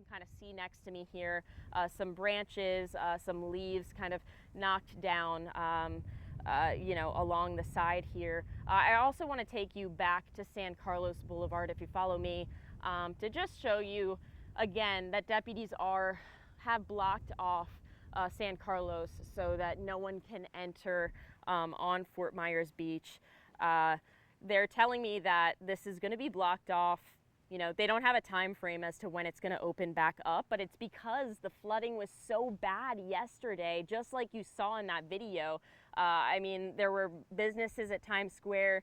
can kind of see next to me here, some branches, some leaves kind of knocked down, you know, along the side here. I also want to take you back to San Carlos Boulevard, if you follow me, to just show you again that deputies have blocked off San Carlos so that no one can enter on Fort Myers Beach. They're telling me that this is going to be blocked off. You know, they don't have a time frame as to when it's going to open back up, but it's because the flooding was so bad yesterday, just like you saw in that video. I mean, there were businesses at Times Square,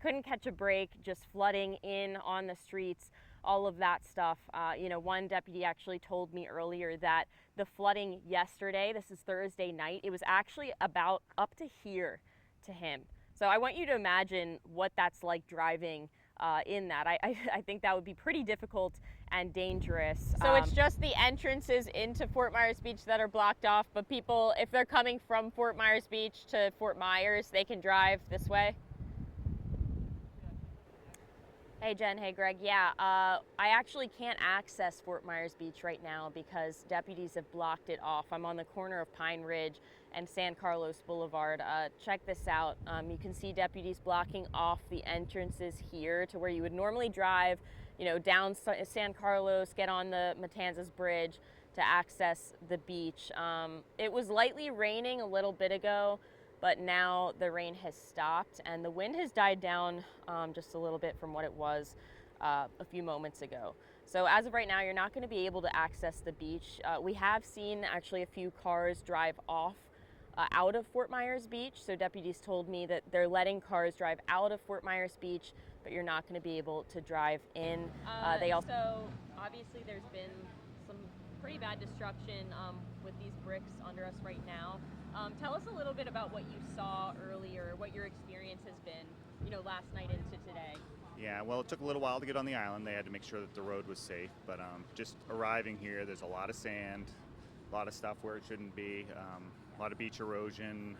couldn't catch a break, just flooding in on the streets, all of that stuff. You know, one deputy actually told me earlier that the flooding yesterday, this is Thursday night, it was actually about up to here to him. So I want you to imagine what that's like driving in that. I think that would be pretty difficult and dangerous. So it's just the entrances into Fort Myers Beach that are blocked off, but people, if they're coming from Fort Myers Beach to Fort Myers, they can drive this way? Hey Jen, hey Greg. Yeah, I actually can't access Fort Myers Beach right now because deputies have blocked it off. I'm on the corner of Pine Ridge and San Carlos Boulevard. Check this out. You can see deputies blocking off the entrances here to where you would normally drive, you know, down San Carlos, get on the Matanzas Bridge to access the beach. It was lightly raining a little bit ago, but now the rain has stopped and the wind has died down just a little bit from what it was a few moments ago. So as of right now, you're not going to be able to access the beach. We have seen actually a few cars drive off out of Fort Myers Beach. So deputies told me that they're letting cars drive out of Fort Myers Beach, but you're not going to be able to drive in. So obviously there's been some pretty bad destruction with these bricks under us right now. Tell us a little bit about what you saw earlier, what your experience has been, you know, last night into today. Yeah, well, it took a little while to get on the island. They had to make sure that the road was safe, but just arriving here, there's a lot of sand, a lot of stuff where it shouldn't be, a lot of beach erosion,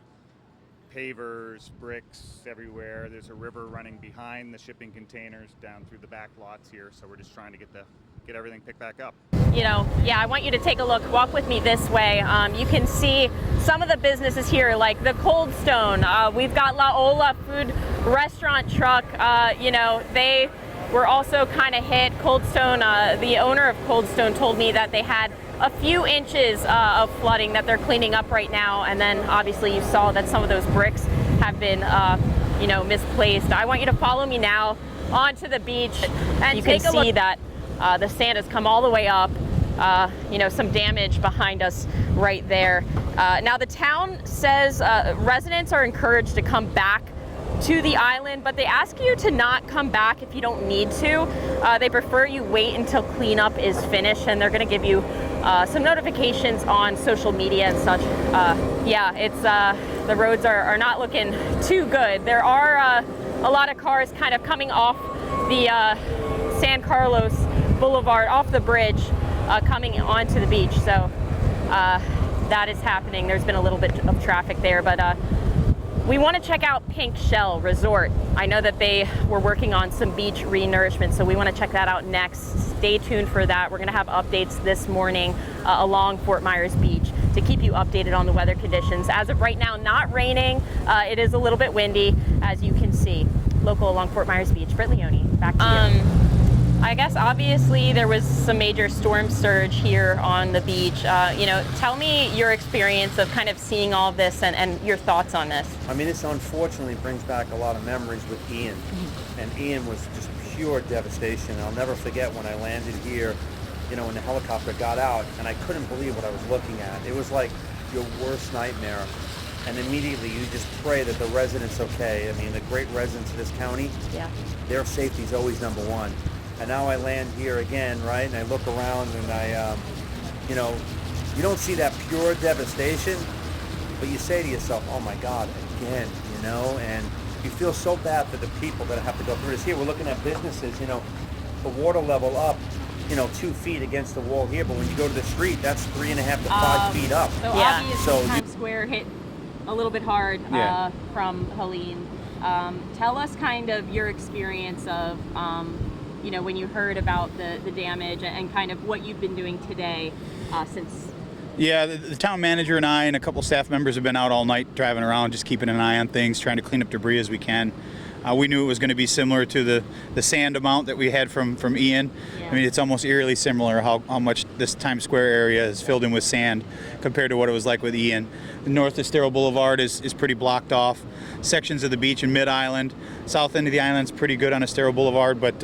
pavers, bricks everywhere. There's a river running behind the shipping containers down through the back lots here, so we're just trying to get everything picked back up. You know, yeah, I want you to take a look, walk with me this way. You can see some of the businesses here, like the Cold Stone. We've got La Ola food restaurant truck. You know, they were also kind of hit. Cold Stone, the owner of Cold Stone told me that they had a few inches of flooding that they're cleaning up right now. And then obviously you saw that some of those bricks have been, you know, misplaced. I want you to follow me now onto the beach. And you can see that the sand has come all the way up. You know, some damage behind us right there. Now the town says residents are encouraged to come back to the island, but they ask you to not come back if you don't need to. They prefer you wait until cleanup is finished, and they're going to give you some notifications on social media and such. Yeah, it's the roads are not looking too good. There are a lot of cars kind of coming off the San Carlos Boulevard, off the bridge, coming onto the beach. So that is happening. There's been a little bit of traffic there, but we want to check out Pink Shell Resort. I know that they were working on some beach re-nourishment, so we want to check that out next. Stay tuned for that. We're going to have updates this morning along Fort Myers Beach to keep you updated on the weather conditions. As of right now, not raining. It is a little bit windy, as you can see. Local along Fort Myers Beach. Britt, Leoni, back to you. I guess obviously there was some major storm surge here on the beach. You know, tell me your experience of kind of seeing all of this and your thoughts on this. I mean, this unfortunately brings back a lot of memories with Ian. And Ian was just pure devastation. I'll never forget when I landed here, you know, when the helicopter got out, and I couldn't believe what I was looking at. It was like your worst nightmare. And immediately you just pray that the residents okay. I mean, the great residents of this county, yeah, their safety is always number one. And now I land here again, right? And I look around and I, you know, you don't see that pure devastation, but you say to yourself, oh my God, again, you know? And you feel so bad for the people that have to go through this. Here, we're looking at businesses, you know, the water level up, you know, 2 feet against the wall here, but when you go to the street, that's 3.5 to 5 feet up. So yeah, obviously Times Square hit a little bit hard from Helene. Tell us kind of your experience of you know, when you heard about the damage and kind of what you've been doing today since? Yeah, the town manager and I and a couple staff members have been out all night driving around, just keeping an eye on things, trying to clean up debris as we can. We knew it was going to be similar to the sand amount that we had from Ian. Yeah. I mean, it's almost eerily similar how much this Times Square area is filled in with sand compared to what it was like with Ian. The north of Estero Boulevard is pretty blocked off. Sections of the beach in Mid-Island. South end of the island's pretty good on Estero Boulevard, but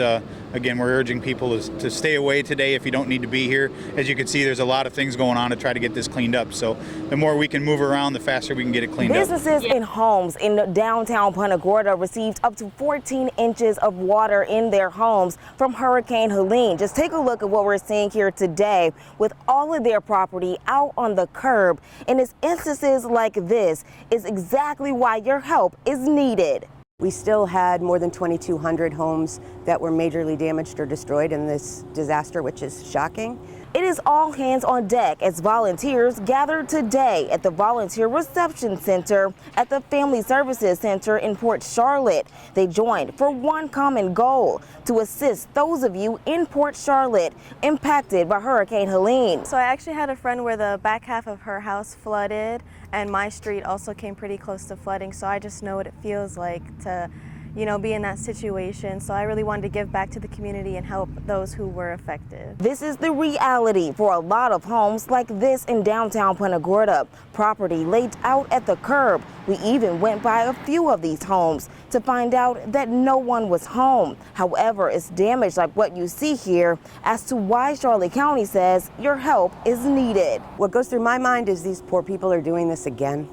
again, we're urging people to stay away today if you don't need to be here. As you can see, there's a lot of things going on to try to get this cleaned up. So the more we can move around, the faster we can get it cleaned up. Businesses and homes in downtown Punta Gorda received up to 14 inches of water in their homes from Hurricane Helene. Just take a look at what we're seeing here today with all of their property out on the curb. And it's instances like this is exactly why your help is needed. We still had more than 2,200 homes that were majorly damaged or destroyed in this disaster, which is shocking. It is all hands on deck as volunteers gathered today at the Volunteer Reception Center at the Family Services Center in Port Charlotte. They joined for one common goal: to assist those of you in Port Charlotte impacted by Hurricane Helene. So I actually had a friend where the back half of her house flooded, and my street also came pretty close to flooding, so I just know what it feels like to, you know, be in that situation. So I really wanted to give back to the community and help those who were affected. This is the reality for a lot of homes like this in downtown Punta Gorda. Property laid out at the curb. We even went by a few of these homes to find out that no one was home. However, it's damage like what you see here as to why Charlotte County says your help is needed. What goes through my mind is these poor people are doing this again.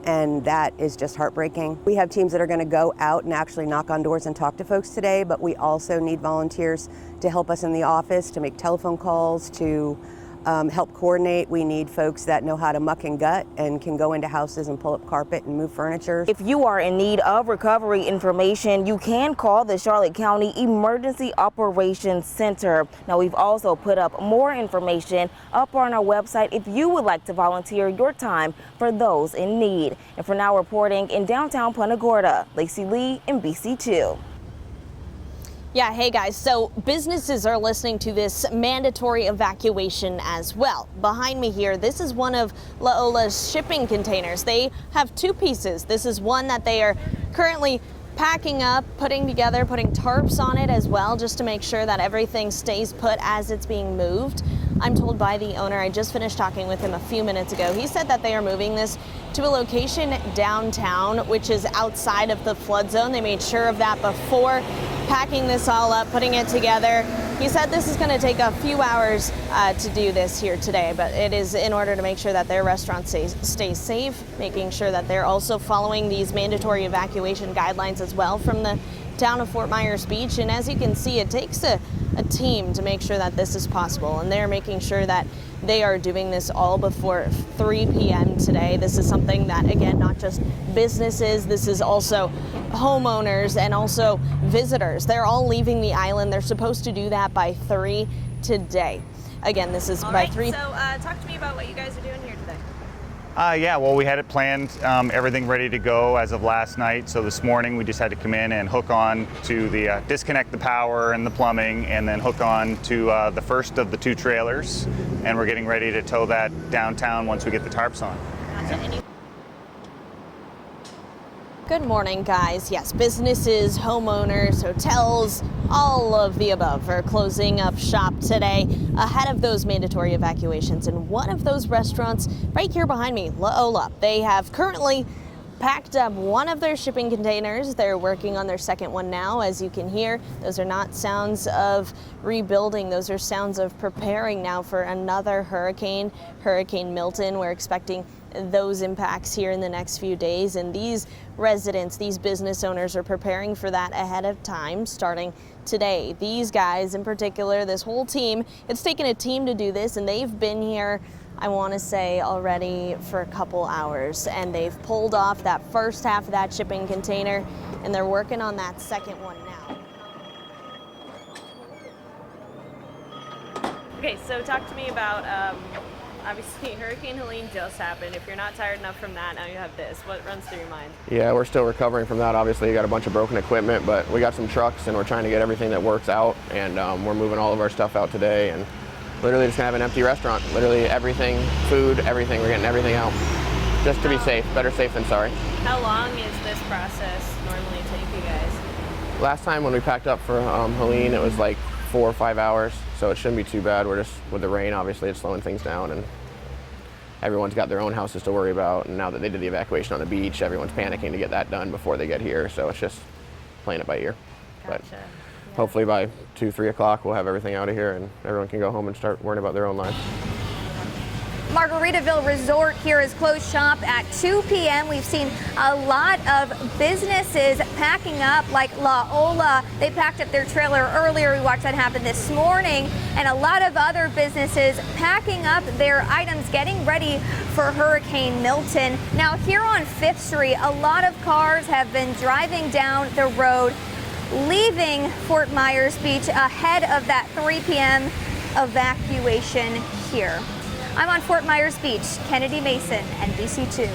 And that is just heartbreaking. We have teams that are going to go out and actually knock on doors and talk to folks today, but we also need volunteers to help us in the office, to make telephone calls, to help coordinate. We need folks that know how to muck and gut and can go into houses and pull up carpet and move furniture. If you are in need of recovery information, you can call the Charlotte County Emergency Operations Center. Now, we've also put up more information up on our website if you would like to volunteer your time for those in need. And for now, reporting in downtown Punta Gorda, Lacey Lee, NBC2. Yeah, hey guys, so businesses are listening to this mandatory evacuation as well. Behind me here, this is one of Laola's shipping containers. They have two pieces. This is one that they are currently packing up, putting together, putting tarps on it as well, just to make sure that everything stays put as it's being moved. I'm told by the owner, I just finished talking with him a few minutes ago, he said that they are moving this to a location downtown, which is outside of the flood zone. They made sure of that before packing this all up, putting it together. He said this is going to take a few hours to do this here today, but it is in order to make sure that their restaurant stays safe, making sure that they're also following these mandatory evacuation guidelines as well from the town of Fort Myers Beach. And as you can see, it takes a team to make sure that this is possible, and they're making sure that they are doing this all before 3 p.m. today. This is something that, again, not just businesses, this is also homeowners and also visitors. They're all leaving the island. They're supposed to do that by 3 today. Again, this is by 3. So talk to me about what you guys are doing here today. Yeah, well, we had it planned, everything ready to go as of last night. So this morning we just had to come in and hook on to the, disconnect the power and the plumbing, and then hook on to the first of the 2 trailers. And we're getting ready to tow that downtown once we get the tarps on. Good morning, guys. Yes, businesses, homeowners, hotels, all of the above are closing up shop today ahead of those mandatory evacuations. And one of those restaurants right here behind me, Laola, they have currently packed up one of their shipping containers. They're working on their second one now, as you can hear. Those are not sounds of rebuilding. Those are sounds of preparing now for another hurricane, Hurricane Milton. We're expecting those impacts here in the next few days, and these residents, these business owners are preparing for that ahead of time starting today. These guys in particular, this whole team, it's taken a team to do this, and they've been here, I want to say, already for a couple hours, and they've pulled off that first half of that shipping container, and they're working on that second one now. Okay, so talk to me about obviously Hurricane Helene just happened. If you're not tired enough from that, now you have this. What runs through your mind? Yeah, we're still recovering from that. Obviously, we got a bunch of broken equipment, but we got some trucks and we're trying to get everything that works out. And we're moving all of our stuff out today and literally just gonna have an empty restaurant. Literally everything, food, everything. We're getting everything out just to be safe. Better safe than sorry. How long is this process normally take you guys? Last time when we packed up for Helene, it was like 4 or 5 hours, so it shouldn't be too bad. We're just, with the rain, obviously it's slowing things down, and everyone's got their own houses to worry about. And now that they did the evacuation on the beach, everyone's panicking to get that done before they get here. So it's just playing it by ear. Gotcha. But hopefully by 2, 3 o'clock, we'll have everything out of here and everyone can go home and start worrying about their own lives. Margaritaville Resort here has closed shop at 2 p.m. We've seen a lot of businesses packing up, like La Ola. They packed up their trailer earlier. We watched that happen this morning. And a lot of other businesses packing up their items, getting ready for Hurricane Milton. Now here on 5th Street, a lot of cars have been driving down the road, leaving Fort Myers Beach ahead of that 3 p.m. evacuation here. I'm on Fort Myers Beach. Kennedy Mason, NBC2.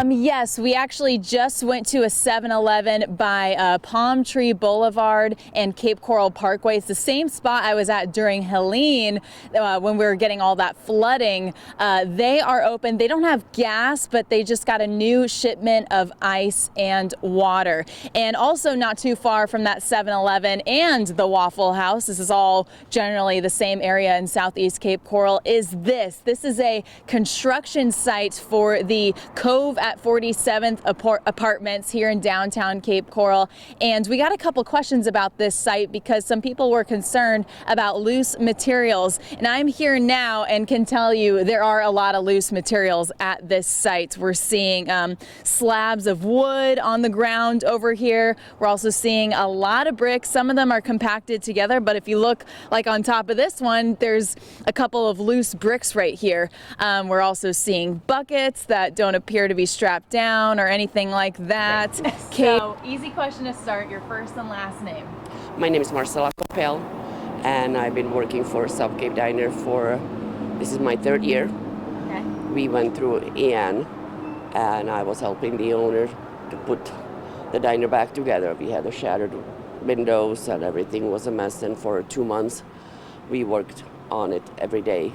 Yes, we actually just went to a 7-Eleven by Palm Tree Boulevard and Cape Coral Parkway. It's the same spot I was at during Helene when we were getting all that flooding. They are open. They don't have gas, but they just got a new shipment of ice and water. And also not too far from that 7-Eleven and the Waffle House, this is all generally the same area in Southeast Cape Coral, is this. This is a construction site for the Cove at 47th Apartments here in downtown Cape Coral. And we got a couple questions about this site because some people were concerned about loose materials. And I'm here now and can tell you there are a lot of loose materials at this site. We're seeing slabs of wood on the ground over here. We're also seeing a lot of bricks. Some of them are compacted together, but if you look like on top of this one, there's a couple of loose bricks right here. We're also seeing buckets that don't appear to be strapped down or anything like that. So, easy question to start, your first and last name. My name is Marcela Coppel, and I've been working for South Cape Diner for, this is my 3rd year. Okay. We went through Ian, and I was helping the owner to put the diner back together. We had the shattered windows and everything was a mess, and for 2 months we worked on it every day.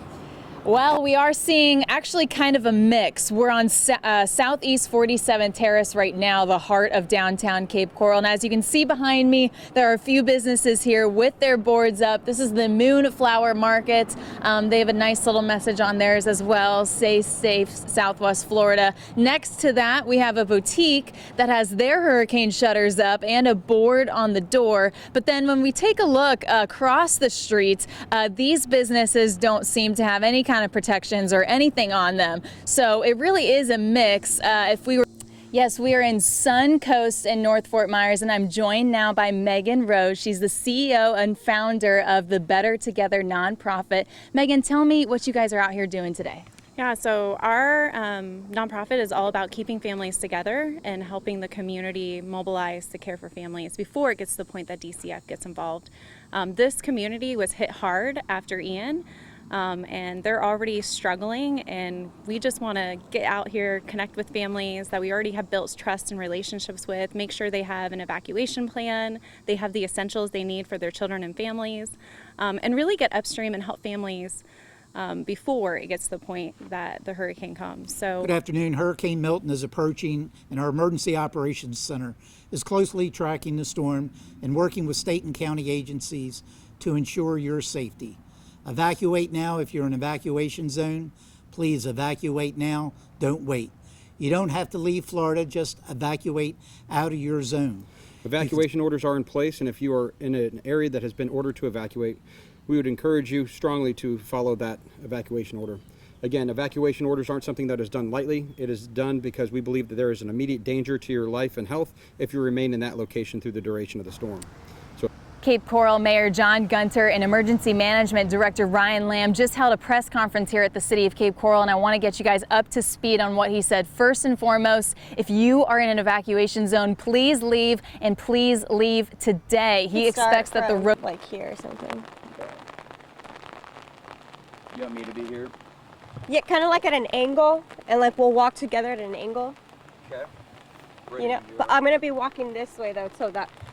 Well, we are seeing actually kind of a mix. We're on Southeast 47 Terrace right now, the heart of downtown Cape Coral. And as you can see behind me, there are a few businesses here with their boards up. This is the Moonflower Market. They have a nice little message on theirs as well. Stay safe, Southwest Florida. Next to that, we have a boutique that has their hurricane shutters up and a board on the door. But then when we take a look across the street, these businesses don't seem to have any kind of protections or anything on them. So it really is a mix. Yes, we are in Suncoast in North Fort Myers, and I'm joined now by Megan Rose. She's the CEO and founder of the Better Together nonprofit. Megan, tell me what you guys are out here doing today. Yeah, so our nonprofit is all about keeping families together and helping the community mobilize to care for families before it gets to the point that DCF gets involved. This community was hit hard after Ian. And they're already struggling, and we just want to get out here, connect with families that we already have built trust and relationships with, make sure they have an evacuation plan, they have the essentials they need for their children and families, and really get upstream and help families before it gets to the point that the hurricane comes. So, good afternoon. Hurricane Milton is approaching, and our Emergency Operations Center is closely tracking the storm and working with state and county agencies to ensure your safety. Evacuate now if you're in an evacuation zone. Please evacuate now. Don't wait. You don't have to leave Florida. Just evacuate out of your zone. Evacuation orders are in place, and if you are in an area that has been ordered to evacuate, we would encourage you strongly to follow that evacuation order. Again, evacuation orders aren't something that is done lightly. It is done because we believe that there is an immediate danger to your life and health if you remain in that location through the duration of the storm. Cape Coral Mayor John Gunter and Emergency Management Director Ryan Lamb just held a press conference here at the City of Cape Coral, and I want to get you guys up to speed on what he said. First and foremost, if you are in an evacuation zone, please leave, and please leave today. He expects that the road, like here or something. You want me to be here? Yeah, kind of like at an angle, and like we'll walk together at an angle. Okay. You know, but I'm gonna be walking this way though,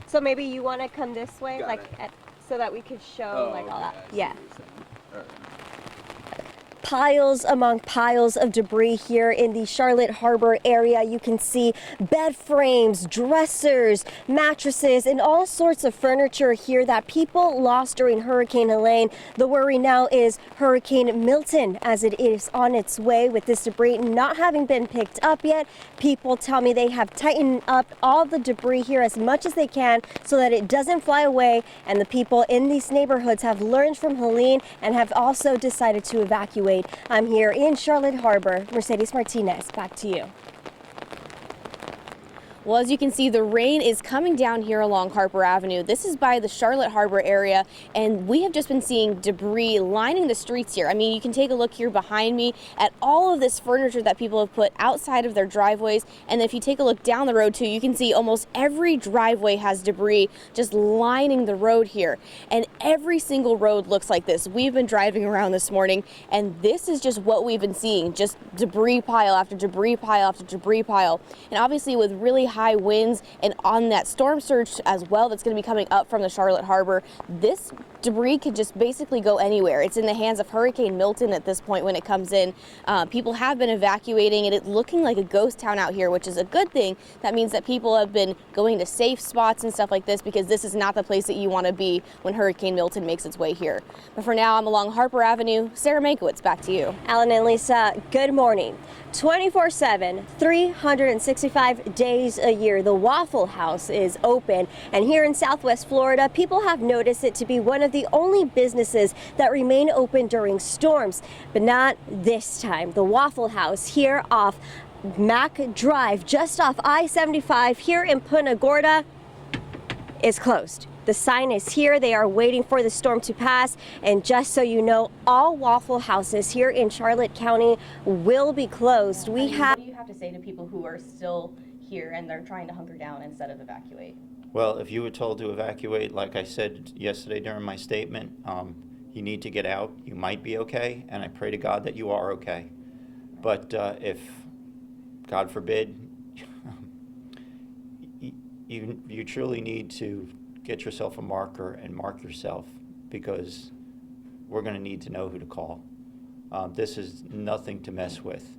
so maybe you want to come this way, Got like it. so that we could show like all that. Yeah. All right. Piles among piles of debris here in the Charlotte Harbor area. You can see bed frames, dressers, mattresses, and all sorts of furniture here that people lost during Hurricane Helene. The worry now is Hurricane Milton, as it is on its way with this debris not having been picked up yet. People tell me they have tightened up all the debris here as much as they can so that it doesn't fly away, and the people in these neighborhoods have learned from Helene and have also decided to evacuate. I'm here in Charlotte Harbor. Mercedes Martinez, back to you. Well, as you can see, the rain is coming down here along Harper Avenue. This is by the Charlotte Harbor area, and we have just been seeing debris lining the streets here. I mean, you can take a look here behind me at all of this furniture that people have put outside of their driveways. And if you take a look down the road too, you can see almost every driveway has debris just lining the road here. And every single road looks like this. We've been driving around this morning, and this is just what we've been seeing, just debris pile after debris pile after debris pile. And obviously with really high winds and on that storm surge as well that's going to be coming up from the Charlotte Harbor, this debris could just basically go anywhere. It's in the hands of Hurricane Milton at this point when it comes in. People have been evacuating, and it's looking like a ghost town out here, which is a good thing. That means that people have been going to safe spots and stuff like this, because this is not the place that you want to be when Hurricane Milton makes its way here. But for now, I'm along Harper Avenue. Sarah Mankowitz, back to you. Alan and Lisa, good morning. 24/7, 365 days a year, the Waffle House is open. And here in Southwest Florida, people have noticed it to be one of the only businesses that remain open during storms. But not this time. The Waffle House here off Mack Drive, just off I-75 here in Punta Gorda, is closed. The sign is here. They are waiting for the storm to pass. And just so you know, all Waffle Houses here in Charlotte County will be closed. What do you have to say to people who are still here and they're trying to hunker down instead of evacuate? Well, if you were told to evacuate, like I said yesterday during my statement, you need to get out. You might be okay, and I pray to God that you are okay. But if, God forbid, you truly need to get yourself a marker and mark yourself, because we're going to need to know who to call. This is nothing to mess with.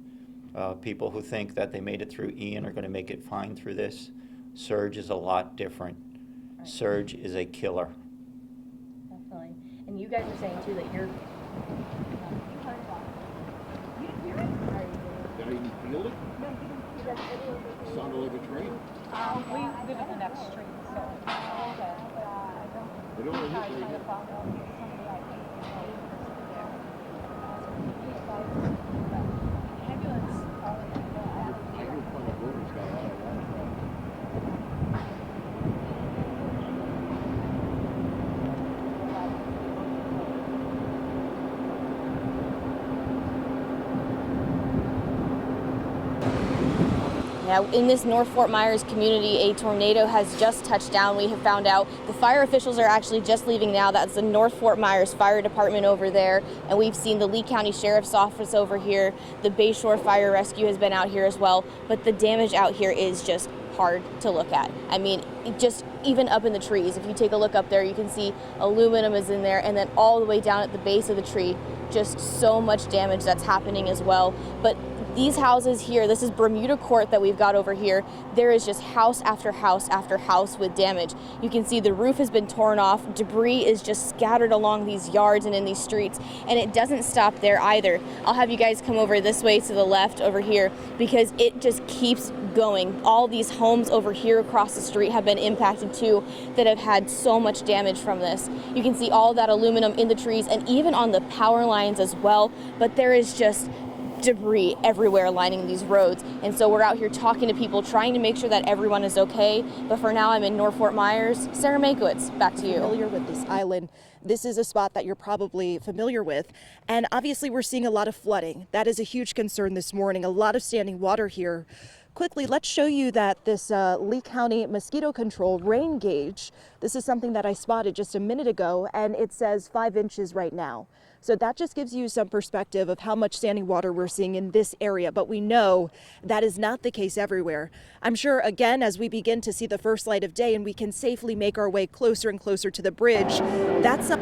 People who think that they made it through Ian are going to make it fine through this. Surge is a lot different. Right. Surge is a killer. Definitely. And you guys are saying too that you're. Did I even feel it? Sounded like a train. We live in the next street, so. It only hit me. Now, in this North Fort Myers community, a tornado has just touched down. We have found out the fire officials are actually just leaving now. That's the North Fort Myers Fire Department over there. And we've seen the Lee County Sheriff's Office over here. The Bayshore Fire Rescue has been out here as well. But the damage out here is just hard to look at. I mean, just even up in the trees. If you take a look up there, you can see aluminum is in there. And then all the way down at the base of the tree, just so much damage that's happening as well. But these houses here, this is Bermuda Court that we've got over here. There is just house after house after house with damage. You can see the roof has been torn off. Debris is just scattered along these yards and in these streets, and it doesn't stop there either. I'll have you guys come over this way to the left over here, because it just keeps going. All these homes over here across the street have been impacted too, that have had so much damage from this. You can see all that aluminum in the trees and even on the power lines as well, but there is just debris everywhere lining these roads. And so we're out here talking to people, trying to make sure that everyone is okay. But for now, I'm in North Fort Myers. Sarah Mankowitz, back to you. Familiar with this island. This is a spot that you're probably familiar with. And obviously we're seeing a lot of flooding. That is a huge concern this morning. A lot of standing water here. Quickly, let's show you that this Lee County mosquito control rain gauge, this is something that I spotted just a minute ago, and it says 5 inches right now. So that just gives you some perspective of how much standing water we're seeing in this area. But we know that is not the case everywhere. I'm sure, again, as we begin to see the first light of day and we can safely make our way closer and closer to the bridge, that's the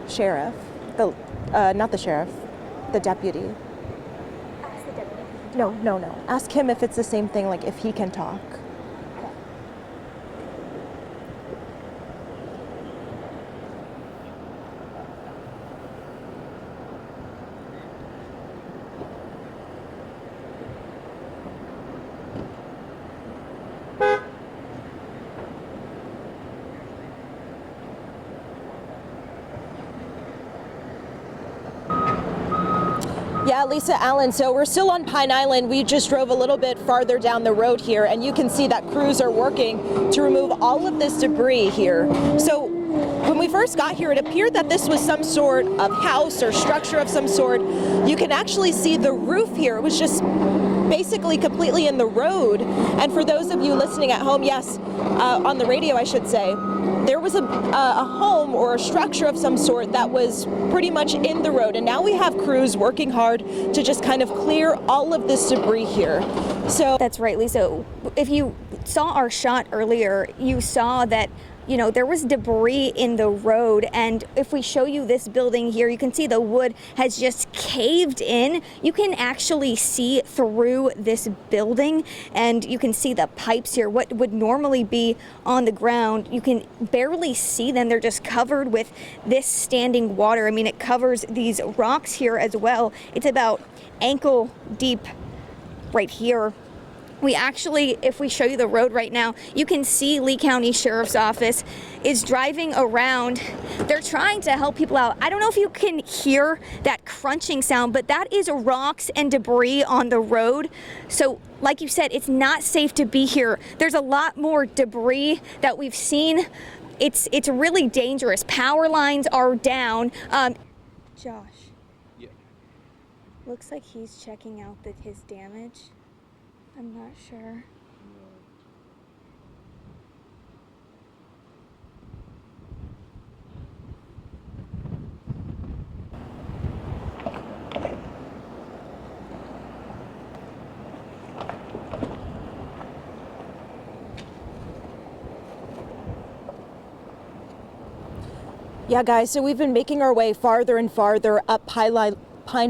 sheriff, not the sheriff, the deputy. Ask the deputy. No. Ask him if it's the same thing, like if he can talk. Yeah, Lisa, Allen, so we're still on Pine Island. We just drove a little bit farther down the road here, and you can see that crews are working to remove all of this debris here. So when we first got here, it appeared that this was some sort of house or structure of some sort. You can actually see the roof here. It was just basically completely in the road. And for those of you listening at home, yes, on the radio, I should say, there was a home or a structure of some sort that was pretty much in the road. And now we have crews working hard to just kind of clear all of this debris here. So that's right, Lisa. If you saw our shot earlier, you saw that there was debris in the road, and if we show you this building here, you can see the wood has just caved in. You can actually see through this building, and you can see the pipes here. What would normally be on the ground, you can barely see them. They're just covered with this standing water. I mean, it covers these rocks here as well. It's about ankle deep right here. We actually, if we show you the road right now, you can see Lee County Sheriff's Office is driving around. They're trying to help people out. I don't know if you can hear that crunching sound, but that is rocks and debris on the road. So like you said, it's not safe to be here. There's a lot more debris that we've seen. It's really dangerous. Power lines are down. Josh. Yeah. Looks like he's checking out his damage. I'm not sure. Yeah, guys, so we've been making our way farther and farther up Pine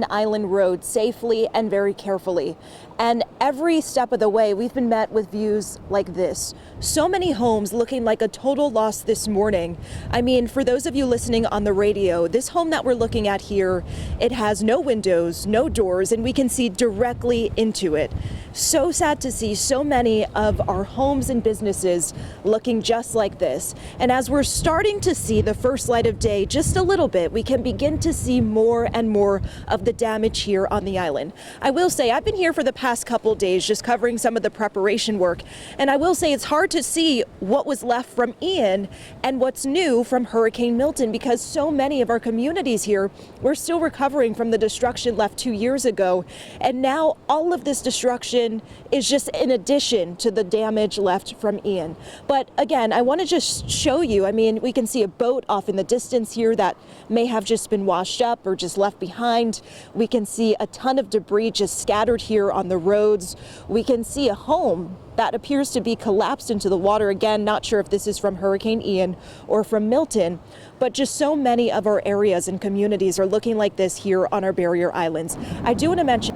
Island Road safely and very carefully. And every step of the way, we've been met with views like this. So many homes looking like a total loss this morning. I mean, for those of you listening on the radio, this home that we're looking at here, it has no windows, no doors, and we can see directly into it. So sad to see so many of our homes and businesses looking just like this. And as we're starting to see the first light of day just a little bit, we can begin to see more and more of the damage here on the island. I will say, I've been here for the past couple days just covering some of the preparation work, and I will say it's hard to see what was left from Ian and what's new from Hurricane Milton, because so many of our communities here, we're still recovering from the destruction left 2 years ago, and now all of this destruction is just in addition to the damage left from Ian. But again, I want to just show you, I mean, we can see a boat off in the distance here that may have just been washed up or just left behind. We can see a ton of debris just scattered here on the roads. We can see a home that appears to be collapsed into the water. Again, not sure if this is from Hurricane Ian or from Milton, but just so many of our areas and communities are looking like this here on our barrier islands. I do want to mention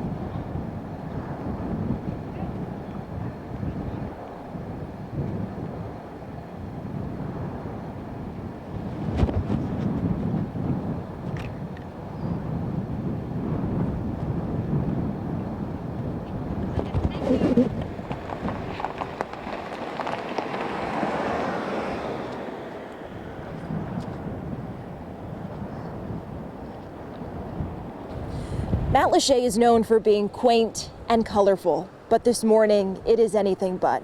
Matlacha is known for being quaint and colorful, but this morning it is anything but.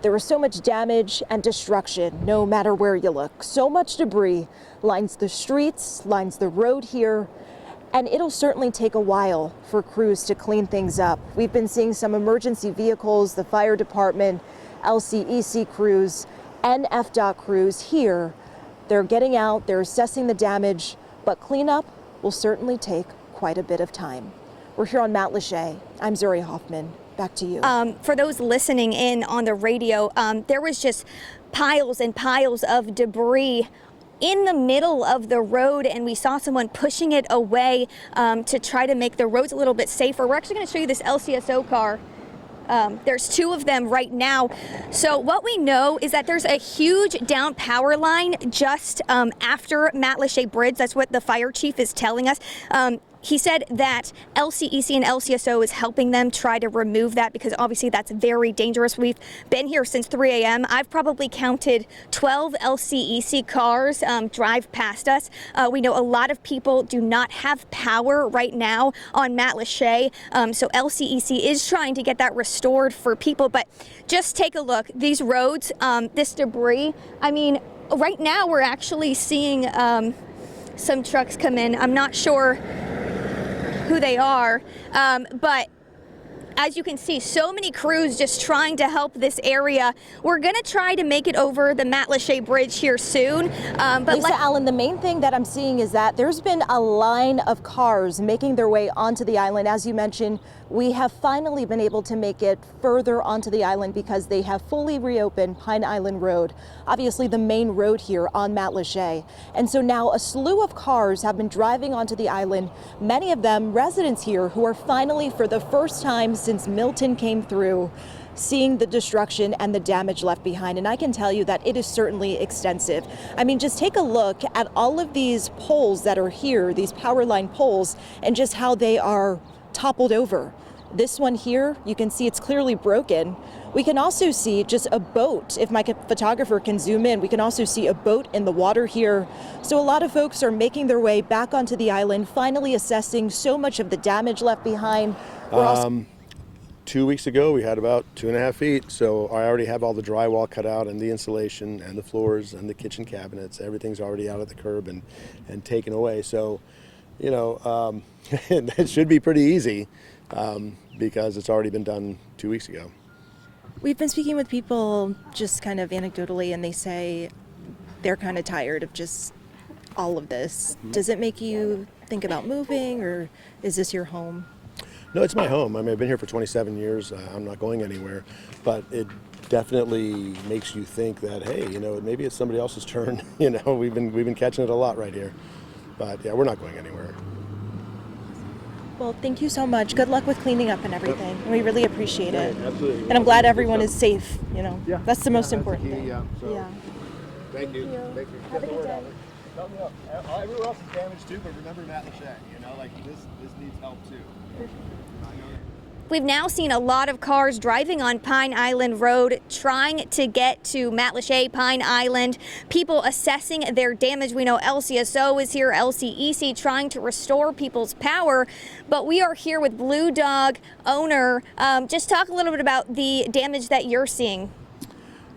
There was so much damage and destruction no matter where you look. So much debris lines the streets, lines the road here, and it'll certainly take a while for crews to clean things up. We've been seeing some emergency vehicles, the fire department, LCEC crews, and FDOT crews here. They're getting out, they're assessing the damage, but cleanup will certainly take quite a bit of time. We're here on Mount Lachey. I'm Zuri Hoffman. Back to you. For those listening in on the radio, there was just piles and piles of debris in the middle of the road, and we saw someone pushing it away to try to make the roads a little bit safer. We're actually going to show you this LCSO car. There's two of them right now. So what we know is that there's a huge down power line just after Matt Lachey Bridge. That's what the fire chief is telling us. He said that LCEC and LCSO is helping them try to remove that because obviously that's very dangerous. We've been here since 3 a.m. I've probably counted 12 LCEC cars drive past us. We know a lot of people do not have power right now on Matt Lachey. So LCEC is trying to get that restored for people. But just take a look. These roads, this debris, I mean, right now we're actually seeing some trucks come in. I'm not sure who they are, but as you can see, so many crews just trying to help this area. We're going to try to make it over the Matt Lachey Bridge here soon. But Lisa Allen, the main thing that I'm seeing is that there's been a line of cars making their way onto the island. As you mentioned, we have finally been able to make it further onto the island because they have fully reopened Pine Island Road, obviously the main road here on Matt Lachey. And so now a slew of cars have been driving onto the island, many of them residents here who are finally, for the first time since Milton came through, seeing the destruction and the damage left behind. And I can tell you that it is certainly extensive. I mean, just take a look at all of these poles that are here, these power line poles, and just how they are toppled over. This one here, you can see it's clearly broken. We can also see just a boat. If my photographer can zoom in, we can also see a boat in the water here. So a lot of folks are making their way back onto the island, finally assessing so much of the damage left behind. 2 weeks ago, we had about 2.5 feet. So I already have all the drywall cut out and the insulation and the floors and the kitchen cabinets. Everything's already out of the curb and taken away. So, you know, it should be pretty easy because it's already been done 2 weeks ago. We've been speaking with people just kind of anecdotally, and they say they're kind of tired of just all of this. Does it make you think about moving, or is this your home? No, it's my home. I mean, I've been here for 27 years. I'm not going anywhere, but it definitely makes you think that, hey, you know, maybe it's somebody else's turn. You know, we've been catching it a lot right here, but yeah, we're not going anywhere. Well, thank you so much. Good luck with cleaning up and everything. We really appreciate it. Absolutely. And I'm glad everyone is safe. You know, Yeah. that's the most That's important the key, thing. yeah. So, Yeah. Thank you. Thank you. Have a good day. Everywhere else is damaged too, but remember Matt Lachey. You know, like this needs help too. We've now seen a lot of cars driving on Pine Island Road trying to get to Matt Lachey, Pine Island. People assessing their damage. We know LCSO is here, LCEC trying to restore people's power. But we are here with Blue Dog owner. Just talk a little bit about the damage that you're seeing.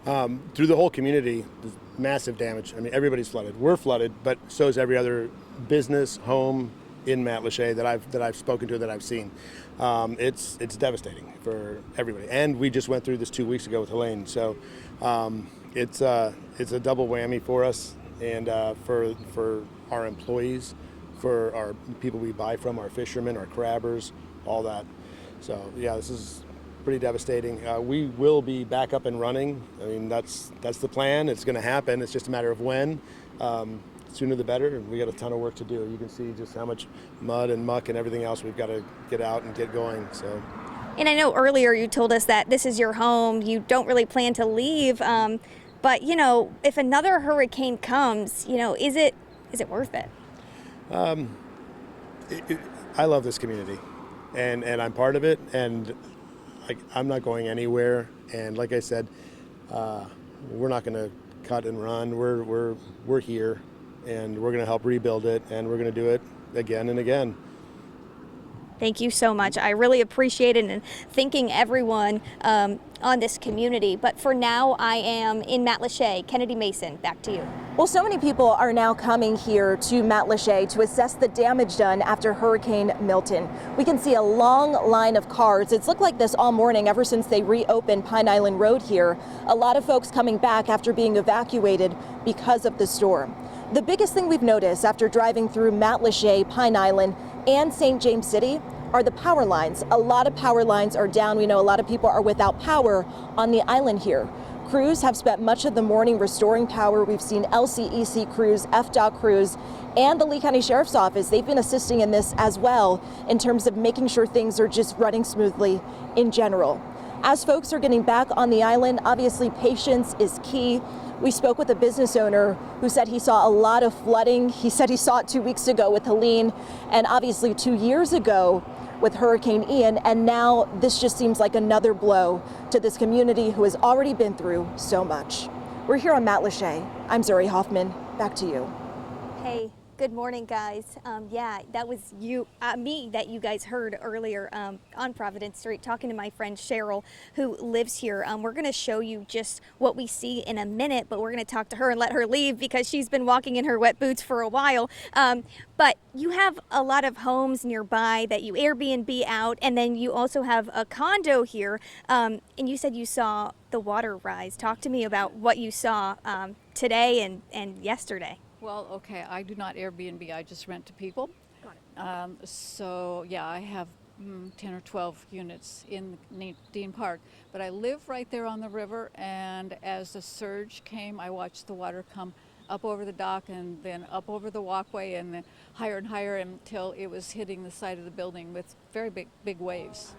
Through the whole community, there's massive damage. I mean, everybody's flooded. We're flooded, but so is every other business, home in Matt Lachey that I've spoken to, that I've seen. It's devastating for everybody. And we just went through this 2 weeks ago with Helene, so it's a double whammy for us and for our employees, for our people we buy from, our fishermen, our crabbers, all that. So yeah, this is pretty devastating. We will be back up and running. I mean, that's the plan. It's going to happen. It's just a matter of when. Sooner the better. We got a ton of work to do. You can see just how much mud and muck and everything else we've got to get out and get going. So. And I know earlier you told us that this is your home. You don't really plan to leave. But you know, if another hurricane comes, you know, is it worth it? I love this community, and I'm part of it, and I'm not going anywhere. And like I said, we're not going to cut and run. We're here, and we're going to help rebuild it, and we're going to do it again and again. Thank you so much. I really appreciate it, and thanking everyone on this community. But for now, I am in Matlacha. Kennedy Mason, back to you. Well, so many people are now coming here to Matlacha to assess the damage done after Hurricane Milton. We can see a long line of cars. It's looked like this all morning ever since they reopened Pine Island Road here. A lot of folks coming back after being evacuated because of the storm. The biggest thing we've noticed after driving through Matlacha, Pine Island, and St. James City are the power lines. A lot of power lines are down. We know a lot of people are without power on the island here. Crews have spent much of the morning restoring power. We've seen LCEC crews, FDOT crews, and the Lee County Sheriff's Office. They've been assisting in this as well in terms of making sure things are just running smoothly in general. As folks are getting back on the island, obviously patience is key. We spoke with a business owner who said he saw a lot of flooding. He said he saw it 2 weeks ago with Helene, and obviously 2 years ago with Hurricane Ian, and now this just seems like another blow to this community who has already been through so much. We're here on Matlacha. I'm Zuri Hoffman. Back to you. Hey, good morning, guys. Yeah, that was me that you guys heard earlier on Providence Street, talking to my friend Cheryl, who lives here. We're going to show you just what we see in a minute, but we're going to talk to her and let her leave because she's been walking in her wet boots for a while. But you have a lot of homes nearby that you Airbnb out, and then you also have a condo here. And you said you saw the water rise. Talk to me about what you saw today and yesterday. Well, okay, I do not Airbnb, I just rent to people. Got it. So, yeah, I have 10 or 12 units in Dean Park, but I live right there on the river, and as the surge came, I watched the water come up over the dock and then up over the walkway and then higher and higher until it was hitting the side of the building with very big waves.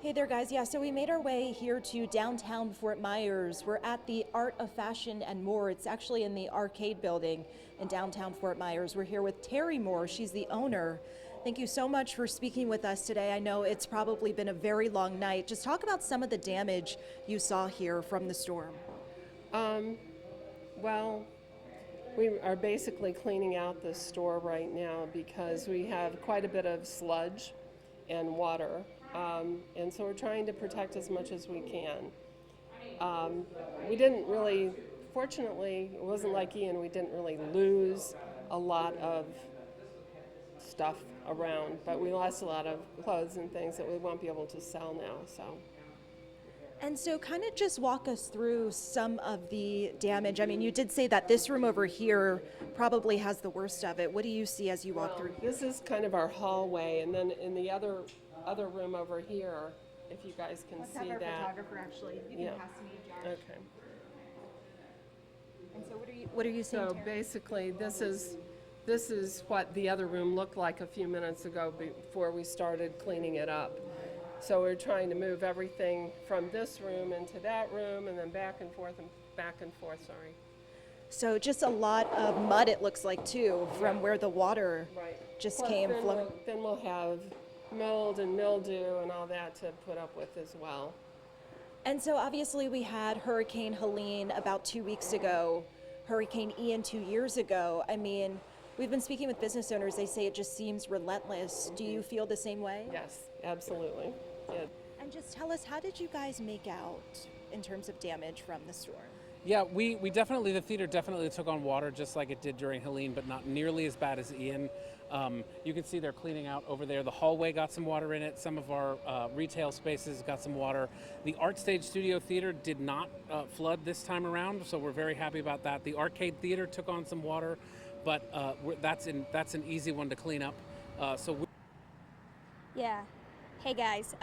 Hey there, guys. Yeah, so we made our way here to downtown Fort Myers. We're at the Art of Fashion and More. It's actually in the arcade building in downtown Fort Myers. We're here with Terry Moore. She's the owner. Thank you so much for speaking with us today. I know it's probably been a very long night. Just talk about some of the damage you saw here from the storm. Well, we are basically cleaning out the store right now because we have quite a bit of sludge and water. And so we're trying to protect as much as we can. We didn't really, fortunately, it wasn't like Ian, we didn't really lose a lot of stuff around, but we lost a lot of clothes and things that we won't be able to sell now, so. And so kind of just walk us through some of the damage. I mean, you did say that this room over here probably has the worst of it. What do you see as you walk through? This is kind of our hallway, and then in the other room over here, if you guys can see that. Photographer actually. You can pass me a jar. Okay. And so what are you seeing? So basically, this is what the other room looked like a few minutes ago before we started cleaning it up. So we're trying to move everything from this room into that room and then back and forth, sorry. So just a lot of mud, it looks like, too, from where the water just Plus, came flowing. Then we'll have mold and mildew and all that to put up with as well. And so obviously we had Hurricane Helene about 2 weeks ago, Hurricane Ian 2 years ago. I mean, we've been speaking with business owners. They say it just seems relentless. Do you feel the same way? Yes, absolutely. Yeah. And just tell us, how did you guys make out in terms of damage from the storm? Yeah, we definitely, the theater definitely took on water just like it did during Helene, but not nearly as bad as Ian. You can see they're cleaning out over there. The hallway got some water in it. Some of our retail spaces got some water. The Art Stage Studio Theater did not flood this time around, so we're very happy about that. The Arcade Theater took on some water, but that's an easy one to clean up. Yeah. Hey guys.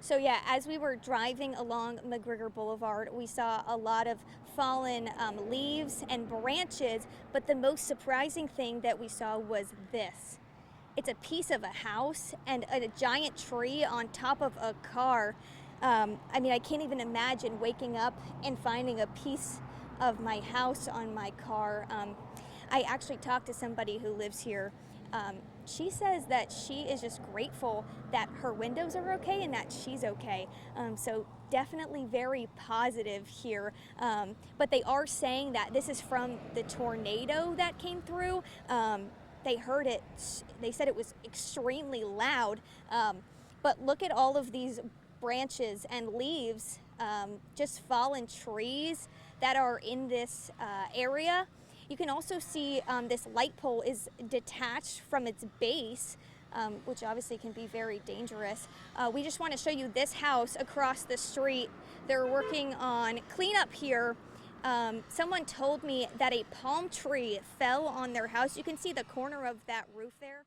So yeah, as we were driving along McGregor Boulevard, we saw a lot of fallen leaves and branches, but the most surprising thing that we saw was this. It's a piece of a house and a giant tree on top of a car. I mean, I can't even imagine waking up and finding a piece of my house on my car. I actually talked to somebody who lives here. She says that she is just grateful that her windows are okay and that she's okay. So definitely very positive here. But they are saying that this is from the tornado that came through. they heard it. They said it was extremely loud. But look at all of these branches and leaves, just fallen trees that are in this area. You can also see this light pole is detached from its base, which obviously can be very dangerous. We just want to show you this house across the street. They're working on cleanup here. Someone told me that a palm tree fell on their house. You can see the corner of that roof there.